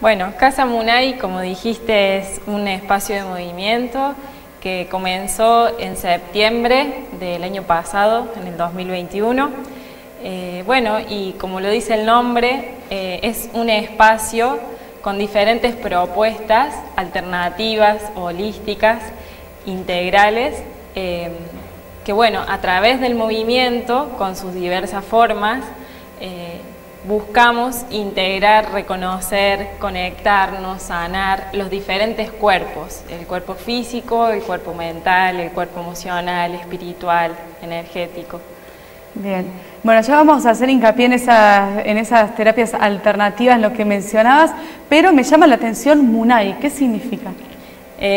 Bueno, Casa Munay, como dijiste, es un espacio de movimiento que comenzó en septiembre del año pasado, en el 2021. Bueno, y como lo dice el nombre, es un espacio con diferentes propuestas alternativas, holísticas, integrales, que bueno, a través del movimiento, con sus diversas formas, buscamos integrar, reconocer, conectarnos, sanar los diferentes cuerpos, el cuerpo físico, el cuerpo mental, el cuerpo emocional, espiritual, energético. Bien, bueno, ya vamos a hacer hincapié en esas terapias alternativas, lo que mencionabas, pero me llama la atención Munay, ¿qué significa?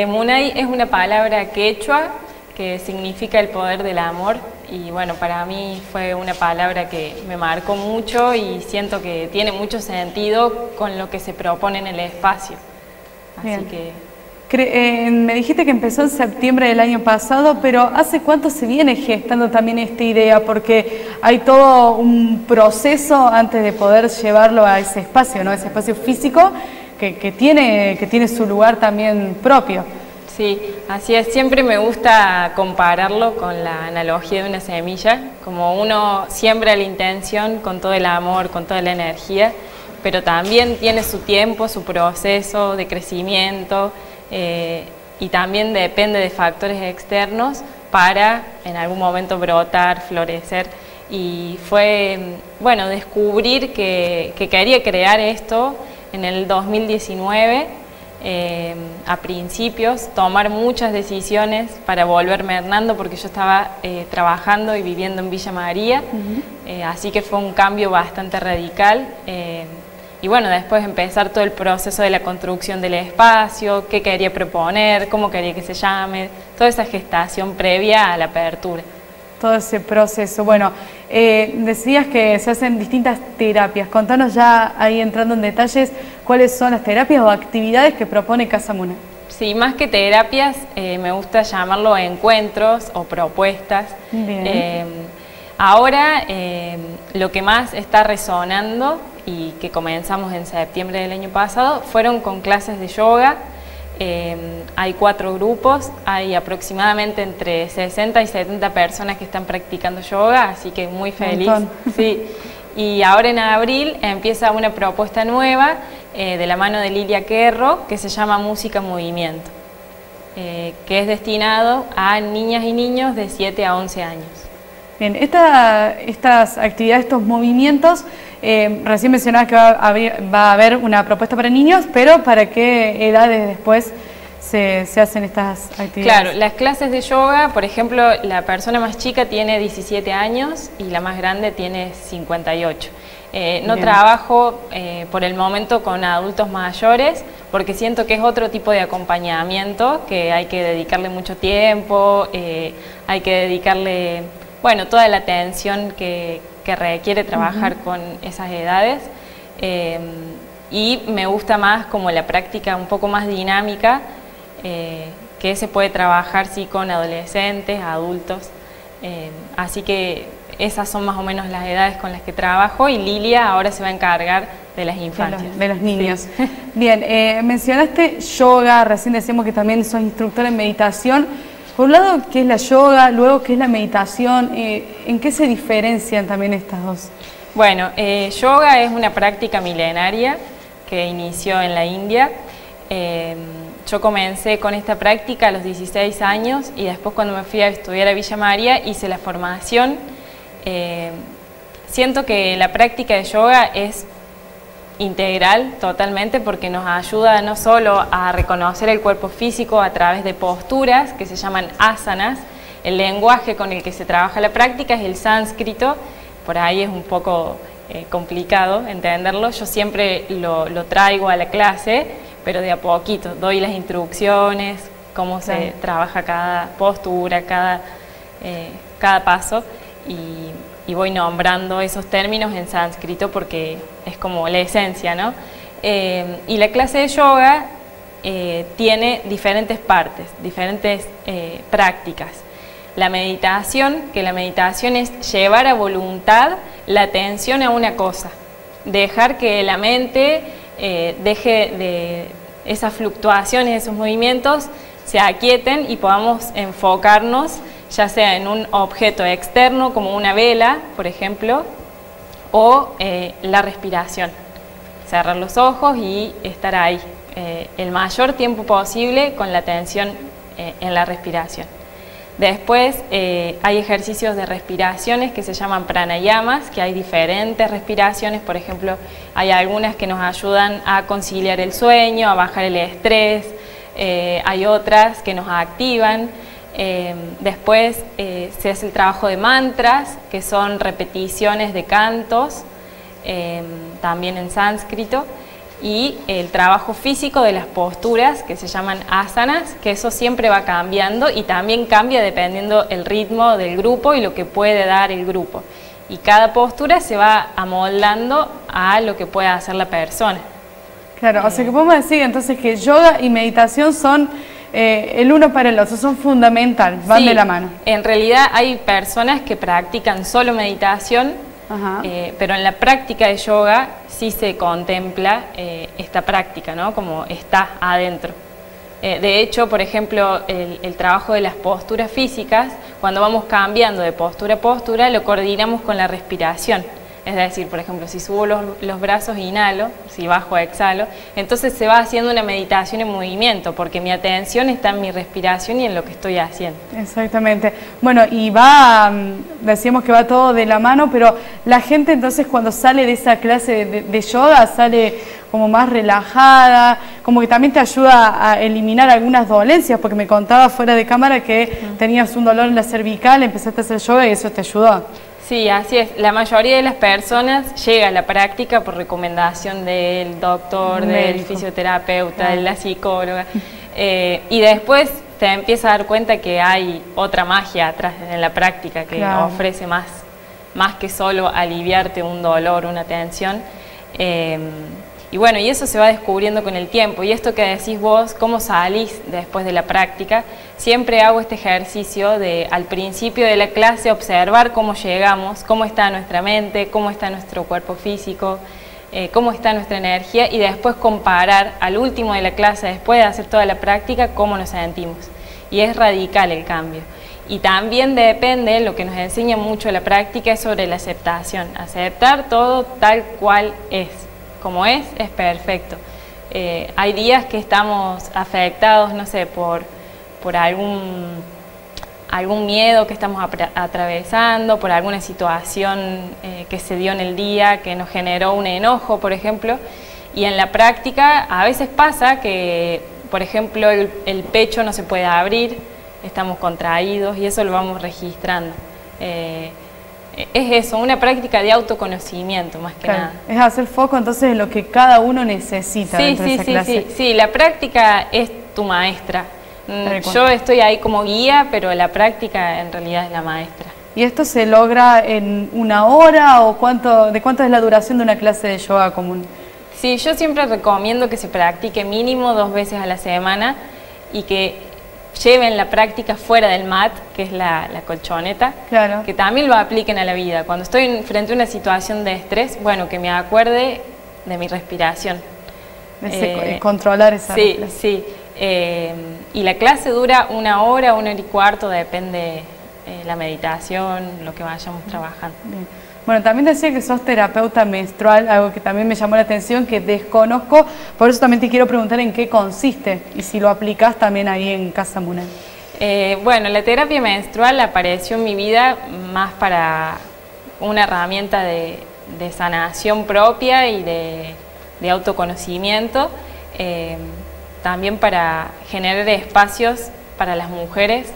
Munay es una palabra quechua que significa el poder del amor y bueno, para mí fue una palabra que me marcó mucho y siento que tiene mucho sentido con lo que se propone en el espacio. Así Bien. que... me dijiste que empezó en septiembre del año pasado, pero ¿hace cuánto se viene gestando también esta idea? Porque hay todo un proceso antes de poder llevarlo a ese espacio, ¿no? Ese espacio físico que tiene su lugar también propio. Sí, así es. Siempre me gusta compararlo con la analogía de una semilla, como uno siembra la intención con todo el amor, con toda la energía, pero también tiene su tiempo, su proceso de crecimiento, y también depende de factores externos para en algún momento brotar, florecer. Y fue, bueno, descubrir que quería crear esto en el 2019, a principios, tomar muchas decisiones para volverme a Hernando porque yo estaba trabajando y viviendo en Villa María, así que fue un cambio bastante radical. Y bueno, después empezar todo el proceso de la construcción del espacio, qué quería proponer, cómo quería que se llame, toda esa gestación previa a la apertura. Todo ese proceso. Bueno, decías que se hacen distintas terapias. Contanos ya ahí entrando en detalles cuáles son las terapias o actividades que propone Casa Munay. Sí, más que terapias, me gusta llamarlo encuentros o propuestas. Ahora lo que más está resonando y que comenzamos en septiembre del año pasado fueron con clases de yoga. Hay 4 grupos, hay aproximadamente entre 60 y 70 personas que están practicando yoga, así que muy feliz. Sí. Y ahora en abril empieza una propuesta nueva de la mano de Lilia Querro que se llama Música Movimiento, que es destinado a niñas y niños de 7 a 11 años. Bien, estas actividades, estos movimientos, recién mencionabas que va a haber una propuesta para niños, pero ¿para qué edades después se hacen estas actividades? Claro, las clases de yoga, por ejemplo, la persona más chica tiene 17 años y la más grande tiene 58. No trabajo por el momento con adultos mayores porque siento que es otro tipo de acompañamiento, que hay que dedicarle mucho tiempo, hay que dedicarle, bueno, toda la atención que requiere trabajar con esas edades, y me gusta más como la práctica un poco más dinámica, que se puede trabajar sí con adolescentes, adultos, así que esas son más o menos las edades con las que trabajo y Lilia ahora se va a encargar de las infancias. De los niños. Sí. Bien, mencionaste yoga, recién decíamos que también sos instructora en meditación. Por un lado, ¿qué es la yoga? Luego, ¿qué es la meditación? ¿En qué se diferencian también estas dos? Bueno, yoga es una práctica milenaria que inició en la India. Yo comencé con esta práctica a los 16 años y después cuando me fui a estudiar a Villa María hice la formación. Siento que la práctica de yoga es integral totalmente porque nos ayuda no solo a reconocer el cuerpo físico a través de posturas que se llaman asanas. El lenguaje con el que se trabaja la práctica es el sánscrito, por ahí es un poco complicado entenderlo. Yo siempre lo traigo a la clase, pero de a poquito doy las instrucciones, cómo se trabaja cada postura, cada paso, y voy nombrando esos términos en sánscrito porque es como la esencia, ¿no? Y la clase de yoga tiene diferentes partes, diferentes prácticas. La meditación, que la meditación es llevar a voluntad la atención a una cosa, dejar que la mente deje de esas fluctuaciones, esos movimientos, se aquieten y podamos enfocarnos ya sea en un objeto externo como una vela, por ejemplo, o la respiración. Cerrar los ojos y estar ahí el mayor tiempo posible con la atención en la respiración. Después hay ejercicios de respiraciones que se llaman pranayamas, que hay diferentes respiraciones, por ejemplo, hay algunas que nos ayudan a conciliar el sueño, a bajar el estrés, hay otras que nos activan. Después se hace el trabajo de mantras, que son repeticiones de cantos, también en sánscrito, y el trabajo físico de las posturas, que se llaman asanas, que eso siempre va cambiando y también cambia dependiendo el ritmo del grupo y lo que puede dar el grupo. Y cada postura se va amoldando a lo que pueda hacer la persona. Claro, o sea que podemos decir entonces que yoga y meditación son el uno para el otro, son fundamentales, van de la mano. En realidad hay personas que practican solo meditación, pero en la práctica de yoga sí se contempla esta práctica, ¿no? Como está adentro. De hecho, por ejemplo, el trabajo de las posturas físicas, cuando vamos cambiando de postura a postura, lo coordinamos con la respiración. Es decir, por ejemplo, si subo los brazos, inhalo, si bajo, exhalo. Entonces se va haciendo una meditación en movimiento, porque mi atención está en mi respiración y en lo que estoy haciendo. Exactamente. Bueno, y decíamos que va todo de la mano, pero la gente entonces cuando sale de esa clase de yoga sale como más relajada, como que también te ayuda a eliminar algunas dolencias, porque me contaba fuera de cámara que tenías un dolor en la cervical, empezaste a hacer yoga y eso te ayudó. Sí, así es. La mayoría de las personas llega a la práctica por recomendación del doctor, del fisioterapeuta, de la psicóloga, y después te empiezas a dar cuenta que hay otra magia atrás en la práctica que ofrece más que solo aliviarte un dolor, una tensión. Y bueno, y eso se va descubriendo con el tiempo. Y esto que decís vos, cómo salís después de la práctica, siempre hago este ejercicio de al principio de la clase observar cómo llegamos, cómo está nuestra mente, cómo está nuestro cuerpo físico, cómo está nuestra energía, y después comparar al último de la clase, después de hacer toda la práctica, cómo nos sentimos. Y es radical el cambio. Y también depende, lo que nos enseña mucho la práctica es sobre la aceptación, aceptar todo tal cual es. Como es perfecto. Hay días que estamos afectados, no sé, por algún miedo que estamos atravesando, por alguna situación que se dio en el día, que nos generó un enojo, por ejemplo, y en la práctica a veces pasa que, por ejemplo, el pecho no se puede abrir, estamos contraídos y eso lo vamos registrando. Es eso, una práctica de autoconocimiento más que nada. Es hacer foco entonces en lo que cada uno necesita dentro de esa clase. Sí, la práctica es tu maestra. Yo estoy ahí como guía, pero la práctica en realidad es la maestra. ¿Y esto se logra en una hora o de cuánto es la duración de una clase de yoga común? Sí, yo siempre recomiendo que se practique mínimo 2 veces a la semana y que lleven la práctica fuera del mat, que es la colchoneta, que también lo apliquen a la vida. Cuando estoy frente a una situación de estrés, bueno, que me acuerde de mi respiración. Controlar esa respiración. Sí. Y la clase dura 1 hora, 1 hora y cuarto, depende la meditación, lo que vayamos trabajando. Bien. Bueno, también decía que sos terapeuta menstrual, algo que también me llamó la atención, que desconozco, por eso también te quiero preguntar en qué consiste y si lo aplicás también ahí en Casa Munay. Bueno, la terapia menstrual apareció en mi vida más para una herramienta de sanación propia y de autoconocimiento, también para generar espacios para las mujeres.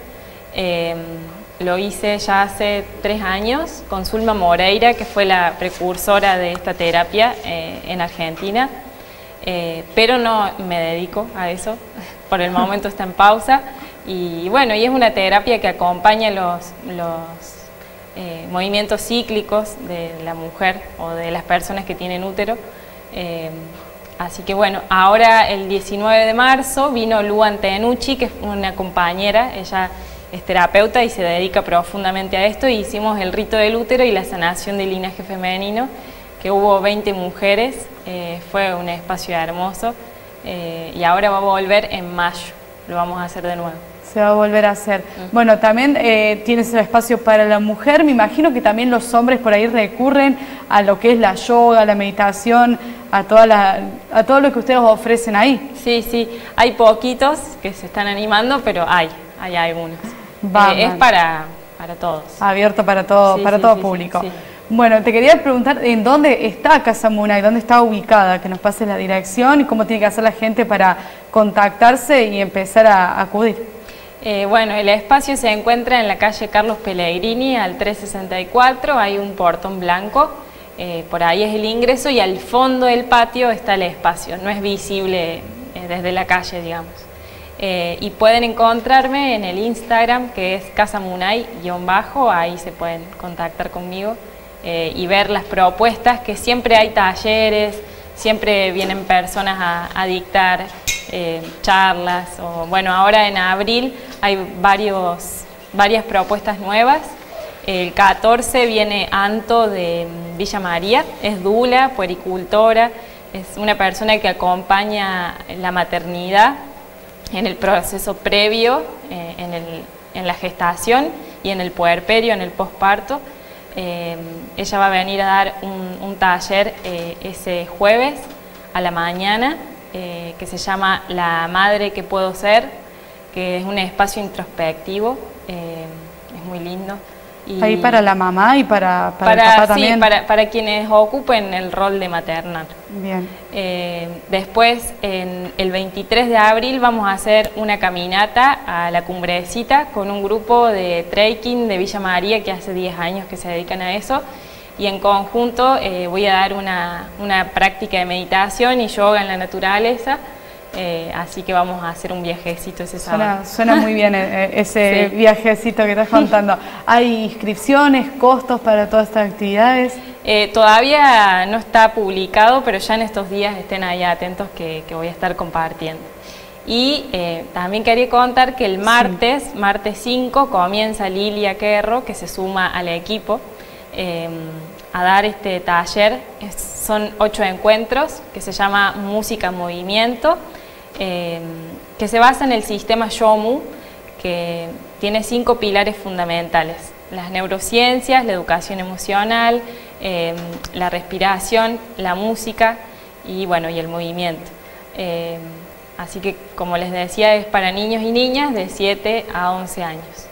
Lo hice ya hace 3 años con Zulma Moreira, que fue la precursora de esta terapia en Argentina, pero no me dedico a eso, por el momento está en pausa. Y bueno, y es una terapia que acompaña los movimientos cíclicos de la mujer o de las personas que tienen útero. Así que bueno, ahora el 19 de marzo vino Luan Tenucci, que es una compañera, ella es terapeuta y se dedica profundamente a esto, y hicimos el rito del útero y la sanación del linaje femenino, que hubo 20 mujeres, fue un espacio hermoso y ahora va a volver en mayo, lo vamos a hacer de nuevo. Se va a volver a hacer. Bueno, también tienes el espacio para la mujer, me imagino que también los hombres por ahí recurren a lo que es la yoga, la meditación, a todo lo que ustedes ofrecen ahí. Sí, sí, hay poquitos que se están animando, pero hay algunos. Es para todos. Abierto para todo, Sí, para sí, todo sí, público. sí. Bueno, te quería preguntar en dónde está Casa Munay, dónde está ubicada, que nos pases la dirección y cómo tiene que hacer la gente para contactarse y empezar a acudir. Bueno, el espacio se encuentra en la calle Carlos Pellegrini al 364, hay un portón blanco, por ahí es el ingreso y al fondo del patio está el espacio, no es visible desde la calle, digamos. Y pueden encontrarme en el Instagram que es casamunay_, ahí se pueden contactar conmigo y ver las propuestas, que siempre hay talleres, siempre vienen personas a dictar charlas, o bueno, ahora en abril hay varias propuestas nuevas. El 14 viene Anto de Villa María, es dula, puericultora, es una persona que acompaña la maternidad en el proceso previo, en la gestación y en el puerperio, en el posparto. Ella va a venir a dar un taller ese jueves a la mañana que se llama La Madre que Puedo Ser, que es un espacio introspectivo, es muy lindo. Y ahí para la mamá y para el papá también. Sí, para quienes ocupen el rol de maternar. Bien. Después, el 23 de abril vamos a hacer una caminata a la Cumbrecita con un grupo de trekking de Villa María que hace 10 años que se dedican a eso. Y en conjunto voy a dar una práctica de meditación y yoga en la naturaleza. Así que vamos a hacer un viajecito ese sábado. Suena muy bien ese sí, viajecito que estás contando. ¿Hay inscripciones, costos para todas estas actividades? Todavía no está publicado, pero ya en estos días estén ahí atentos que voy a estar compartiendo. Y también quería contar que el martes 5, comienza Lilia Querro, que se suma al equipo a dar este taller. Son 8 encuentros, que se llama Música Movimiento, que se basa en el sistema Shomu, que tiene 5 pilares fundamentales: las neurociencias, la educación emocional, la respiración, la música y bueno, y el movimiento. Así que, como les decía, es para niños y niñas de 7 a 11 años.